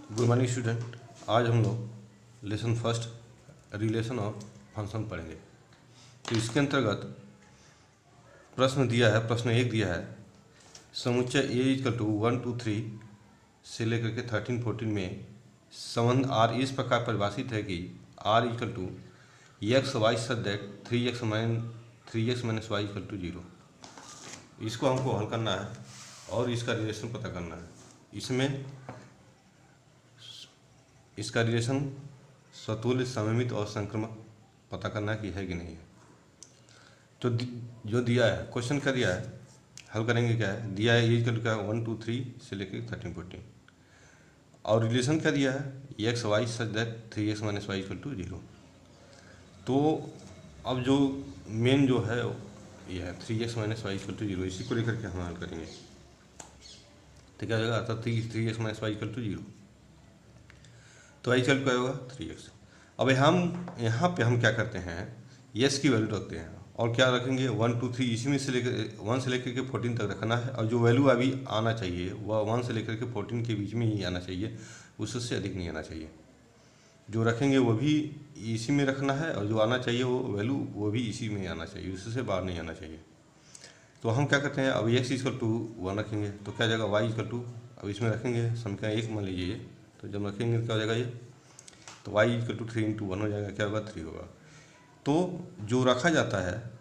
Good morning student. आज हम लोग lesson first relation of function पढ़ेंगे। तो इसके अंतर्गत प्रश्न दिया है, प्रश्न एक दिया है, समुच्चय ए इक्वल टू 1 2 3 से लेकर के 13 14 में संबंध आर इस प्रकार परिभाषित है कि R equal to x y such that 3x minus y equal to 0। इसको हमको हल करना है और इसका रिलेशन पता करना है। इसमें इसका रिलेशन स्वतुल्य, सममित और संक्रमक पता करना है कि है कि नहीं है। तो जो दिया है, क्वेश्चन क्या दिया है, हल करेंगे। क्या है दिया है, ये क्या 1 2 3 से लेकर 13 14 और रिलेशन क्या दिया है, x y such that 3x minus y equal to 0। तो अब जो मेन जो है ये है 3x minus y equal to 0, इसी को लेकर के हम हल करेंगे। तो क्या हो जाएगा, अर्थात 3x minus y equal to 0। तो आई इक्वल क्या होगा 3x। अब यहाँ पे हम क्या करते हैं, यस की वैल्यू रखते हैं और क्या रखेंगे 1 2 3, इसी में से लेकर 1 से लेकर के 14 तक रखना है। और जो वैल्यू अभी आना चाहिए वह 1 से लेकर के 14 के बीच में ही आना चाहिए, उससे अधिक नहीं आना चाहिए। जो रखेंगे वो भी इसी में रखना है और जो आना चाहिए वो वैल्यू वो भी इसी में आना चाहिए, उससे बाहर नहीं आना चाहिए। तो हम क्या करते हैं, अब एक्स इक्वल टू 1 रखेंगे तो क्या जाएगा वाई इक्वल टू, अब इसमें रखेंगे समीकरण 1 मान लीजिए। तो जब रखेंगे क्या हो जाएगा ये, तो y इक्वल टू 3 × 1 हो जाएगा, क्या होगा 3 होगा। तो जो रखा जाता है,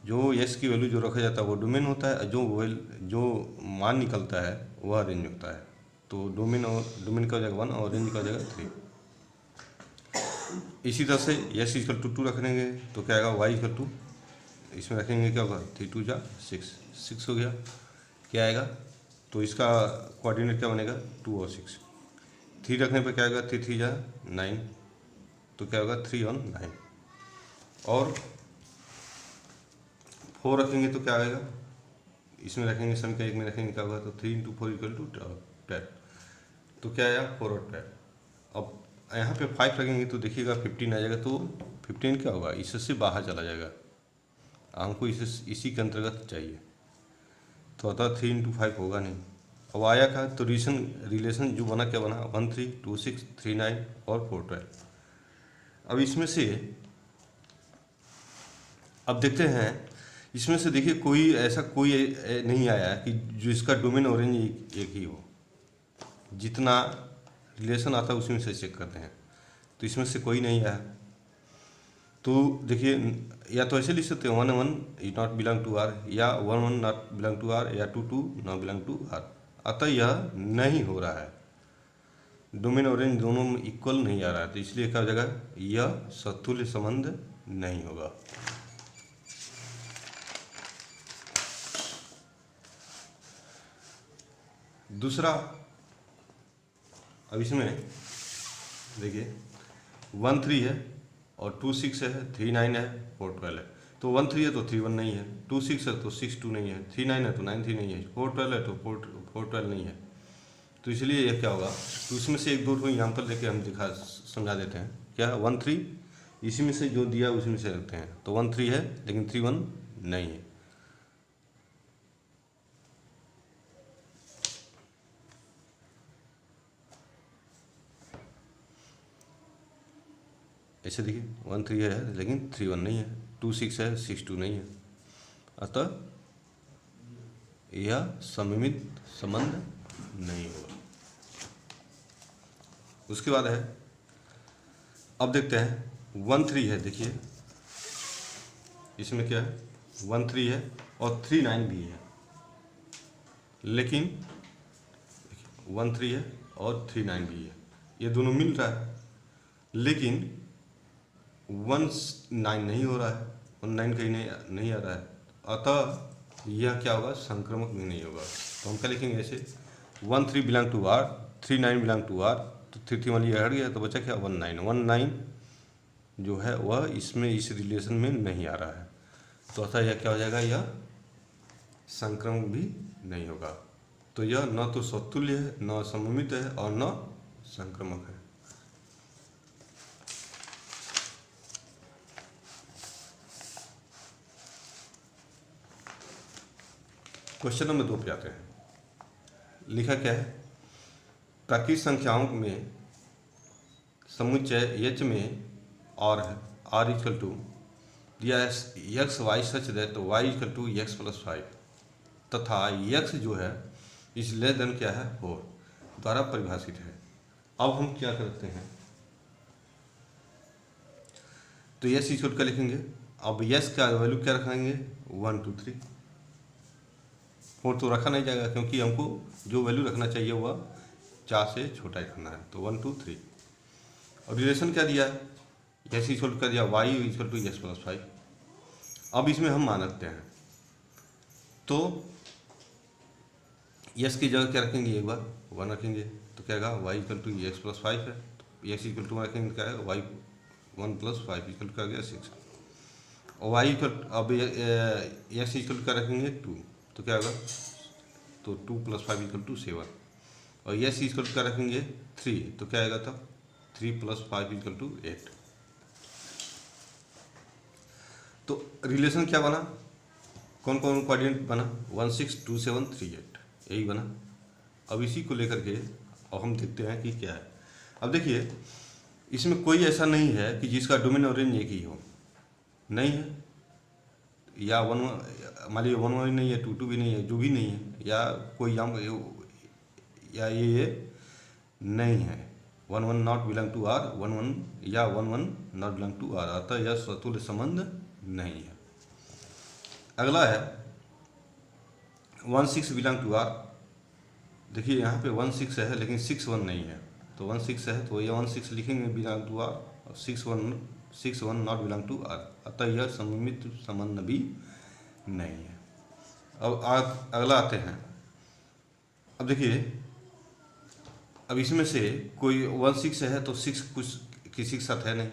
जो s की वैल्यू जो रखा जाता है वो डोमेन होता है, जो मान निकलता है वह रेंज होता है। तो डोमेन का हो जाएगा 1 और रेंज का हो जाएगा 3। इसी तरह से s इक्वल टू 2 रख देंगे तो क्या आएगा y इक्वल टू, इसमें रखेंगे क्या होगा 3 2 जा 6 हो गया। क्या आएगा, तो इसका कोऑर्डिनेट क्या बनेगा 2 और 6। 3 रखने पर क्या आएगा 3 3 जा 9, तो क्या होगा 3 और 9। और 4 रखेंगे तो क्या आएगा, इसमें रखेंगे समीकरण 1 में रखेंगे क्या होगा, तो 3 × 4 इक्वल टू 12। तो क्या आया 4 और 12। अब यहाँ पे 5 रखेंगे तो देखिएगा 15 आ जाएगा। तो 15 क्या होगा, इससे बाहर चला जाएगा, हमको इसी के अंतर्गत चाहिए। तो अतः 3 × 5 होगा नहीं। अब आया का, तो रिलेशन जो बना क्या बना 1 3 2 6 3 9 और 4 12। अब इसमें से अब देखते हैं, इसमें से देखिए कोई ऐसा कोई नहीं आया कि जो इसका डोमेन और रेंज एक ही हो। जितना रिलेशन आता है उसमें से चेक करते हैं, तो इसमें से कोई नहीं आया। तो देखिए, या तो ऐसे लिख सकते हैं 1 1 is not belong to R, या 1 1 नॉट बिलोंग टू आर, या 2 2 नॉट बिलोंग टू आर। अतः यह नहीं हो रहा है, डोमेन और रेंज दोनों में इक्वल नहीं आ रहा है, तो इसलिए क्या हो जाएगा, यह सतुल्य संबंध नहीं होगा। दूसरा, अब इसमें देखिए 1 3 है और 2 6 है, 3 9 है, 4 12 है। तो 1 3 है तो 3 1 नहीं है, 2 6 है तो 6 2 नहीं है, 3 9 है तो 9 3 नहीं है, 4 12 है तो 4 12 नहीं है। तो इसलिए यह क्या होगा, तो इसमें से एक दो को एग्जाम्पल लेके हम समझा देते हैं। क्या 1 3, इसी में से जो दिया उसी में से रखते हैं। तो 1 3 है लेकिन 3 1 नहीं है। ऐसे देखिए 1 3 है लेकिन 3 1 नहीं है, 2 6 है 6 2 नहीं है। अतः यह सममित संबंध नहीं होगा। उसके बाद है, अब देखते हैं 1 3 है। देखिए इसमें क्या है 1 3 है और 3 9 भी है, लेकिन 1 3 है और 3 9 भी है, ये दोनों मिल रहा है, लेकिन 1 9 नहीं हो रहा है, 1 9 कहीं नहीं आ रहा है। अतः यह क्या होगा, संक्रमक भी नहीं होगा। तो हम क्या लिखेंगे ऐसे, 1 3 belong to R, 3 9 belong to R. तो 3 3 वाली हट गया तो बचा क्या 1 9। 1 9 जो है वह इसमें इस रिलेशन में नहीं आ रहा है, तो अतः यह क्या हो जाएगा, यह संक्रमक भी नहीं होगा। तो यह न तो स्वतुल्य है, न सममित है और न संक्रमक है। क्वेश्चन नंबर 2 पे आते हैं। लिखा क्या है, प्राकृत संख्याओं में समुच्चय एच में और है आर इक्वल टू दिया है x y such that y equal to x plus 5 तथा एक्स जो है इस लेस देन क्या है 4 द्वारा परिभाषित है। अब हम क्या करते हैं, तो यस इक्वल क्या लिखेंगे, अब यस का वैल्यू क्या रखेंगे 1 2 3, 4 तो रखा नहीं जाएगा क्योंकि हमको जो वैल्यू रखना चाहिए वह 4 से छोटा ही रखना है, तो 1 2 3। और रिलेशन क्या दिया है, यस इक्वल क्या दिया y equal to x plus 5। अब इसमें हम मान रखते हैं, तो यस की जगह क्या रखेंगे, एक बार 1 रखेंगे तो क्या होगा y equal to x plus 5 है, तो एक्स इक्वल टू रखेंगे क्या है वाई 1 प्लस 5 इक्वल क्या गया 6, और वाई इक्वल अब एक्स इक्वल क्या रखेंगे 2 तो क्या होगा, तो 2 प्लस 5 इक्वल टू 7, और एक्स इक्वल क्या रखेंगे 3 तो क्या आएगा तब 3 प्लस 5 इक्वल टू 8। तो रिलेशन क्या बना, कौन कौन कोऑर्डिनेट बना 1 6 2 7 3 8 यही बना। अब इसी को लेकर के अब हम देखते हैं कि क्या है। अब देखिए इसमें कोई ऐसा नहीं है कि जिसका डोमेन और रेंज एक ही हो, नहीं है, या 1 मान लीजिए 1 1 नहीं है 2 2 भी नहीं है, जो भी नहीं है, या कोई या ये नहीं है 1 1 नॉट बिलोंग टू आर 1 1 या 1 1 नॉट बिलोंग टू आर, अतः यह स्वतुल्य संबंध नहीं है। अगला है 1 6 बिलोंग टू आर, देखिए यहाँ पे 1 6 है लेकिन 6 1 नहीं है, तो 1 6 है तो ये 1 6 लिखेंगे बिलोंग टू आर, और 6 1 नॉट बिलोंग टू आर, अतः यह सममित संबंध भी नहीं है। अब अगला आते हैं, अब देखिए अब इसमें से कोई 1 6 है तो 6 कुछ किसी के साथ है नहीं,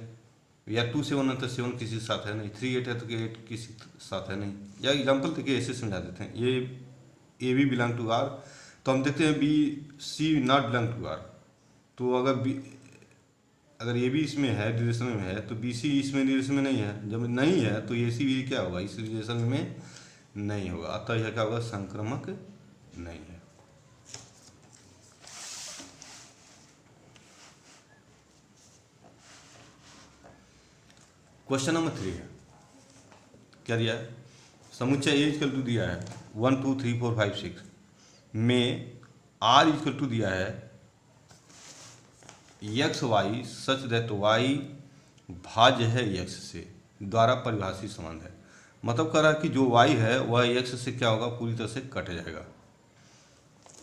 या 2 7 है तो 7 किसी के साथ है नहीं, 3 8 है तो 8 किसी के साथ है नहीं। या एग्जांपल देखिए ऐसे समझा देते हैं, ये A B belong to R, तो हम देखते हैं B C not belong to R, तो अगर ए बी इसमें है रिलेशन में है तो बी सी इसमें रिलेशन में नहीं है, जब नहीं है तो ए सी भी क्या होगा इस रिलेशन में नहीं होगा, अतः यह क्या होगा संक्रामक नहीं है। क्वेश्चन नंबर 3 है, क्या दिया है, समुच्चय ए इक्वल टू दिया है 1 2 3 4 5 6 में आर इक्वल टू दिया है x y such that y भाज्य है एक्स से द्वारा परिभाषित संबंध है। मतलब कह रहा है कि जो वाई है वह एक्स से क्या होगा पूरी तरह से कट जाएगा।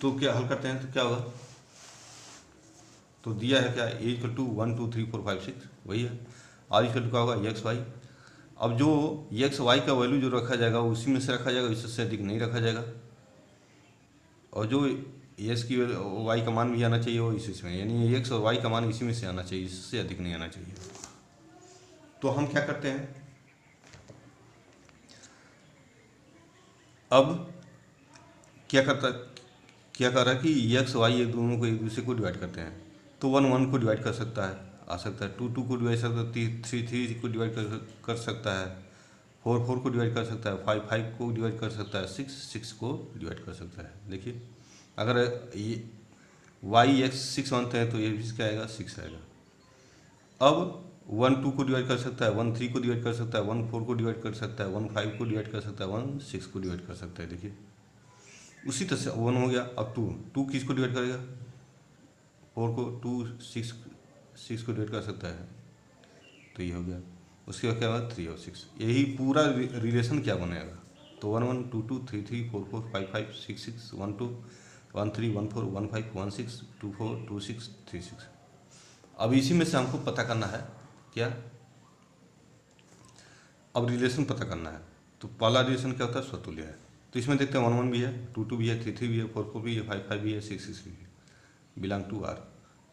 तो क्या हल करते हैं तो क्या होगा, तो दिया है क्या ए इक्वल टू 1 2 3 4 5 6 वही है, आर इक्वल टू क्या होगा एक्स वाई। अब जो एक्स वाई का वैल्यू जो रखा जाएगा उसी में से रखा जाएगा, इससे अधिक नहीं रखा जाएगा, और जो एक्स की वाई का मान भी आना चाहिए वो इसी में, यानी एक्स और वाई का मान इसी में से आना चाहिए, इससे अधिक नहीं आना चाहिए। तो हम क्या करते हैं, अब क्या कर रहा है कि एक्स वाई एक दोनों को एक दूसरे को डिवाइड करते हैं, तो 1 1 को डिवाइड कर सकता है आ सकता है, 2 2 को डिवाइड कर सकता है, 3 3 को डिवाइड कर सकता है, 4 4 को डिवाइड कर सकता है, 5 5 को डिवाइड कर सकता है, 6 6 को डिवाइड कर सकता है। देखिए अगर ये वाई एक्स 6 मानते हैं तो ये भी क्या आएगा 6 आएगा। अब 1 2 को डिवाइड कर सकता है, 1 3 को डिवाइड कर सकता है, 1 4 को डिवाइड कर सकता है, 1 5 को डिवाइड कर सकता है, 1 6 को डिवाइड कर सकता है। देखिए उसी तरह से 1 हो गया। अब 2 किसको डिवाइड करेगा, 4 को, 2 6 को डिवाइड कर सकता है, तो ये हो गया। उसके बाद क्या होगा 3 और 6, यही पूरा रिलेशन क्या बनेगा, तो 1 1 2 2 3 3 4 4 5 5 6 6 1 2 1 3 1 4 1 5 1 6 2 4 2 6 3 6। अब इसी में से हमको पता करना है क्या, अब रिलेशन पता करना है। तो पहला रिलेशन क्या होता है स्वतुल्य है, तो इसमें देखते हैं 1 1 भी है, 2 2 भी है, 3 3 भी है, 4 4 भी है, 5 5 भी है, 6 6 भी है, बिलोंग टू आर।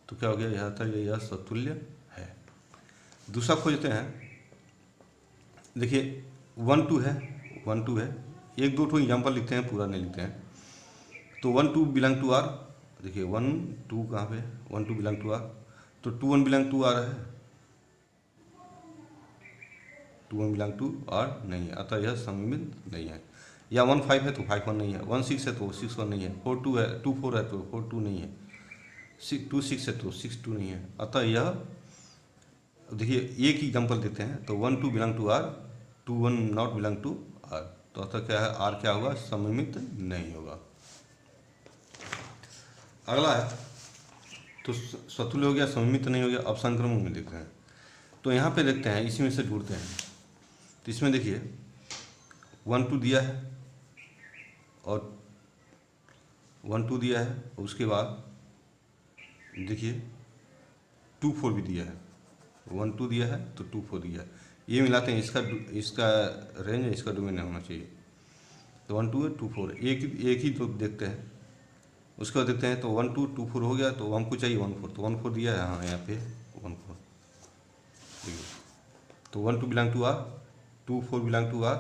तो क्या हो गया यहाँ तक यह स्वतुल्य है। दूसरा खोजते हैं, देखिए 1 2 है, 1 2 है, एक दो ठो एग्जाम्पल लिखते हैं, पूरा नहीं लिखते हैं। तो 1 2 बिलोंग टू आर, देखिए 1 2 कहाँ पे 1 2 बिलोंग टू आर, तो 2 1 बिलोंग टू आर है, 2 1 बिलोंग टू आर नहीं है, अतः यह सममित नहीं है। या 1 5 है तो 5 1 नहीं है, 1 6 है तो 6 1 नहीं है, 4 2 है 2 4 है तो 4 2 नहीं है, 2 6 है तो 6 2 नहीं है, अतः यह देखिए एक ही एग्जाम्पल देते हैं, तो 1 2 belong to R, 2 1 not belong to R, तो अतः क्या है आर क्या होगा, सममित नहीं होगा। अगला है तो स्वतुल्य हो गया, सममित नहीं हो गया, अब संक्रमण में देखते हैं। तो यहाँ पे देखते हैं इसी में से ढूंढते हैं, तो इसमें देखिए 1 2 दिया है और 1 2 दिया है, उसके बाद देखिए 2 4 भी दिया है, 1 2 दिया है तो 2 4 दिया है, ये मिलाते हैं, इसका रेंज है, इसका डोमेन होना चाहिए। तो 1 2 है 2 4, एक ही तो देखते हैं, उसके बाद देखते हैं तो 1 2 2 4 हो गया, तो हमको चाहिए 1 4, तो 1 4 दिया है, हाँ यहाँ पे 1 4 देखिए, तो 1 2 belong to R, 2 4 belong to R,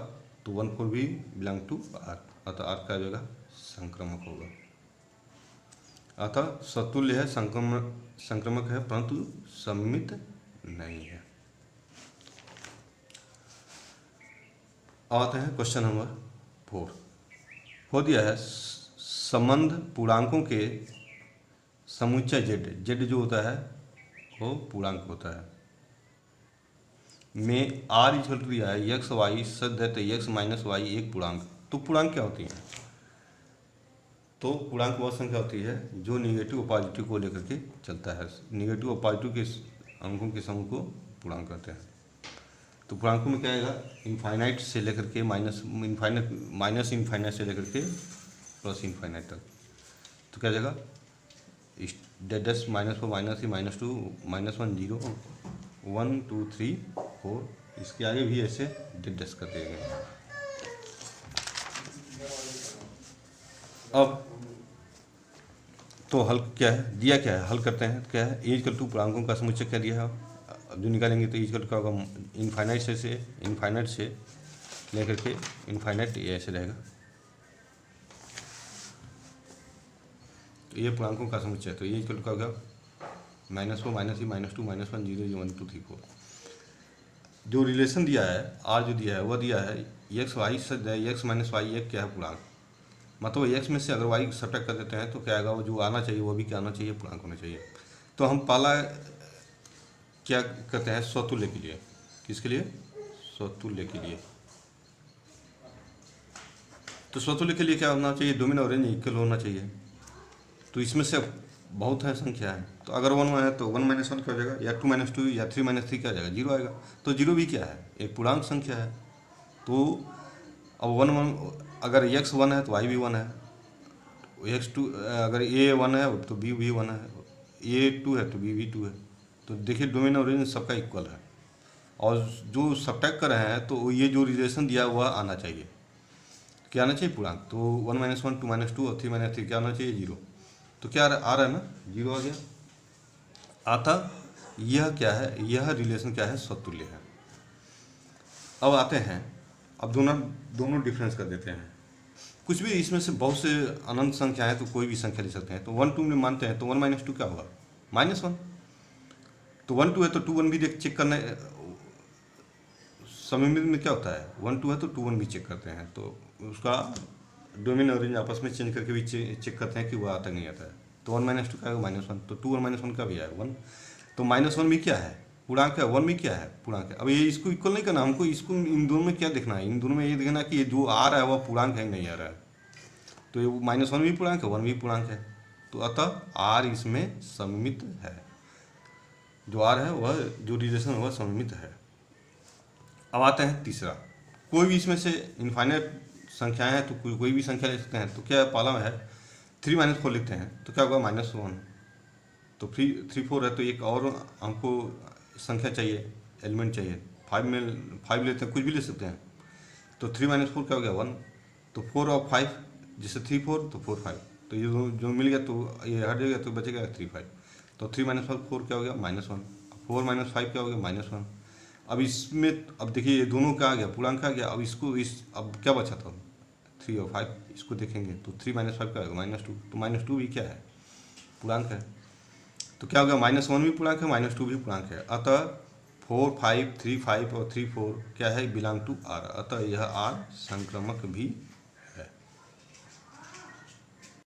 तो 1 4 भी बिलोंग टू आर, अतः आर का जगह संक्रमक होगा। अतः सतुल्य है, संक्रमक है, परंतु सममित नहीं है। अब आते हैं क्वेश्चन नंबर 4। हो दिया है संबंध पूर्णांकों के समुच्चय z जो होता है वो पूर्णांक होता है, में r इक्वल टू दिया है एक्स वाई सद है, तो एक्स माइनस वाई एक पूर्णांक। तो पूर्णांक क्या होती है, तो पूर्णांक वह संख्या होती है जो निगेटिव और पॉजिटिव को लेकर के चलता है, निगेटिव और पॉजिटिव के अंकों के समूह को पूर्णांक कहते हैं। तो पूर्णांकों में क्या आएगा, इनफाइनाइट से लेकर के माइनस इनफाइनाइट से लेकर के प्लस इनफाइनाइट तक। तो क्या जाएगा, डेडस -4 -3 -2 -1 0 1 2 3 4, इसके आगे भी ऐसे डेडस कर दिए गए। अब तो हल क्या है, दिया क्या है, हल करते हैं, क्या है ए इक्वल टू पूर्णांकों का समुच्चय क्या दिया है, अब जो निकालेंगे तो इक्वल क्या होगा, इनफाइनाइट से लेकर के इनफाइनाइट ये ऐसे रहेगा, तो ये पूर्णांकों का समुच्चय, तो ये इक्वल क्या होगा, -4 -3 -2 -1 0 1 2 3 4। जो रिलेशन दिया है आर जो दिया है वह दिया है एक्स वाई से एक्स माइनस वाई एक क्या है पूर्णांक, मतलब एक्स में से अगर वाई सब्ट्रैक्ट कर देते हैं तो क्या आएगा, वो जो आना चाहिए वो भी क्या आना चाहिए, पूर्णांक होना चाहिए। तो हम पहला क्या करते हैं, स्वतुल्य के लिए, किसके लिए, स्वतुल्य के लिए। तो स्वतुल्य के लिए क्या होना चाहिए, डोमेन और रेंज इक्वल होना चाहिए। तो इसमें से बहुत है संख्या है, तो अगर 1 है तो 1 - 1 क्या हो जाएगा, या 2 - 2 या 3 - 3 क्या आ जाएगा, 0 आएगा। तो 0 भी क्या है, एक पूर्णांक संख्या है। तो अब 1 अगर x 1 है तो y भी 1 है, x 2 अगर a 1 है तो b भी 1 है, a 2 है तो b भी 2 है। तो देखिए डोमेन और रेंज सबका इक्वल है, और जो सब्ट्रैक्ट कर रहे हैं तो ये जो रिलेशन दिया वह आना चाहिए, क्या आना चाहिए, पूर्णांक। तो 1 - 1 2 - 2 और 3 - 3 क्या आना चाहिए, 0। तो क्या आ रहा है ना, 0 आ गया। अतः यह क्या है, यह रिलेशन क्या है, स्वतुल्य है। अब आते हैं, अब दोनों डिफरेंस कर देते हैं। कुछ भी इसमें से बहुत से अनंत संख्या है तो कोई भी संख्या ले सकते हैं। तो 1 2 में मानते हैं तो 1 - 2 क्या होगा, -1। तो 1 2 है तो 2 1 भी चेक करना है, सममित में क्या होता है, 1 2 है तो 2 1 भी चेक करते हैं, तो उसका डोमेन और रेंज आपस में चेंज करके भी चेक करते हैं कि वह आता नहीं आता है। तो 1 - 2 क्या होगा, -1। तो 2 और -1 का भी आएगा 1। तो -1 भी क्या है, पूर्णांक है, 1 भी क्या है, पूर्णांक है। अब ये इसको इक्वल नहीं करना, हमको इसको इन दोनों में क्या देखना है, इन दोनों में ये देखना कि ये जो आ रहा है वह पूर्णांक है नहीं आ रहा है। तो ये -1 भी पूर्णांक है, 1 भी पूर्णांक है, तो अतः आर इसमें सममित है। जो आर है वह जो रिलेशन है वह सममित है। अब आते हैं तीसरा, कोई भी इसमें से इनफाइनाइट संख्याएं हैं तो कोई भी संख्या ले सकते हैं। तो क्या पहला में है 3 - 4 लिखते हैं तो क्या होगा, -1। तो 3 4 है तो एक और हमको संख्या चाहिए, एलिमेंट चाहिए। 5 लेते हैं, कुछ भी ले सकते हैं। तो 3 - 4 क्या हो गया, 1। तो 4 और 5 जैसे 3 4 तो 4 5, तो ये जो मिल गया तो ये हट जाएगा तो बचेगा 3 5। तो 3 - 4 क्या हो गया, -1। 4 - 5 क्या हो गया, -1। अब इसमें अब देखिए ये दोनों क्या आ गया, पूर्णांक आ गया। अब इसको अब क्या बचा था, 3 और 5, इसको देखेंगे तो 3 - 5 क्या होगा, -2। तो -2 भी क्या है, पूर्णांक है। तो क्या हो गया, -1 भी पूर्णांक है, -2 भी पूर्णांक है। अतः 4 5 3 5 और 3 4 क्या है, बिलोंग टू आर। अतः यह आर संक्रमक भी